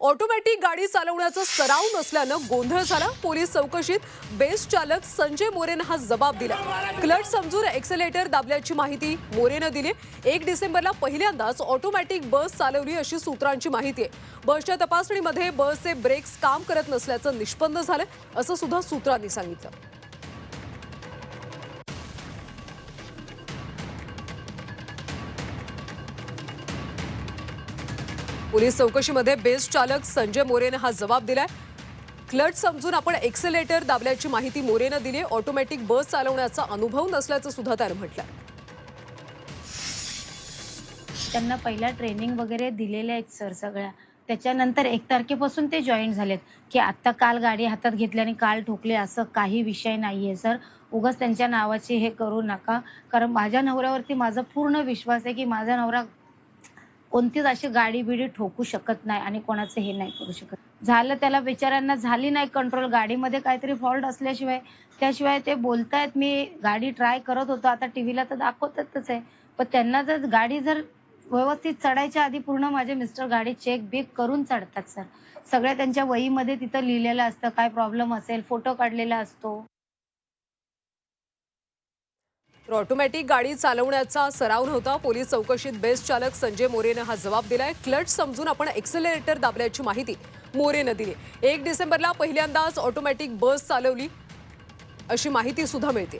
Automatic गाडी चालवण्याचा सराव नसल्यानं गोंधळ झाला। पोलीस चौकशीत बेस्ट चालक संजय मोरेनं हा जबाब दिला। क्लच समजून एक्सेलेटर दाबल्याची माहिती मोरेनं दिली। 1 डिसेंबरला पहिल्यांदाच ऑटोमॅटिक बस चालवली अशी सूत्रांची माहिती आहे। बसच्या तपासणीमध्ये बसचे ब्रेक्स काम करत नसल्याचं निष्पन्न झालं असं सुद्धा सूत्रांनी सांगितलं। पोलीस चौकशीमध्ये बेस्ट चालक संजय मोरेनं हा जबाब दिलाय। क्लच समजून आपण एक्सेलेटर दाबल्याची माहिती मोरेनं दिली। ऑटोमॅटिक बस चालवण्याचा अनुभव नसल्याचं सुद्धा त्यानं म्हटलंय। त्यांना पहिला ट्रेनिंग वगैरे दिलेले आहेत सर सगळ्या। त्याच्यानंतर 1 तारखेपासून ते जॉईन झालेत की आता काल गाडी हातात घेतली आणि काल ठोकले असं काही विषय नाहीये सर। उगाच त्यांच्या नावाची हे करू नका, कारण माझ्या नवऱ्यावरती माझा पूर्ण विश्वास आहे की माझा नवरा कोणतीच अशी गाडी-बिडी ठोकू शकत नाही आणि कोणाचं हे नाही करू शकत। झालं त्याला बिचाऱ्यांना झाली नाही कंट्रोल, गाडीमध्ये काहीतरी फॉल्ट असल्याशिवाय त्याशिवाय ते बोलतायत मी गाडी ट्राय करत होतो, आता टीव्हीला तर दाखवतातच आहे। पण त्यांना जर गाडी जर व्यवस्थित चढायच्या आधी पूर्ण माझे मिस्टर गाडी चेक-बिक करून चढतात सर। सगळ्या त्यांच्या वहीमध्ये तिथं लिहिलेलं असतं, काय प्रॉब्लेम असेल फोटो काढलेला असतो। तर ऑटोमॅटिक गाडी चालवण्याचा सराव नव्हता। पोलीस चौकशीत बेस्ट चालक संजय मोरेनं हा जबाब दिलाय। क्लच समजून आपण एक्सेलेटर दाबल्याची माहिती मोरेनं दिली। 1 डिसेंबरला पहिल्यांदाच ऑटोमॅटिक बस चालवली अशी माहिती सुद्धा मिळते।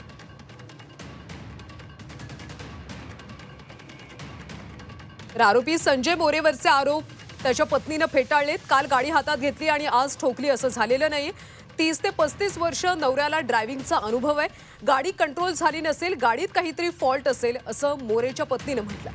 तर आरोपी संजय मोरेवरचे आरोप त्याच्या पत्नीनं फेटाळलेत। काल गाडी हातात घेतली आणि आज ठोकली असं झालेलं नाही। 30 ते 35 वर्ष नवऱ्याला ड्रायव्हिंगचा अनुभव आहे। गाडी कंट्रोल झाली नसेल, गाडीत काहीतरी फॉल्ट असेल असं मोरेच्या पत्नीनं म्हटलं।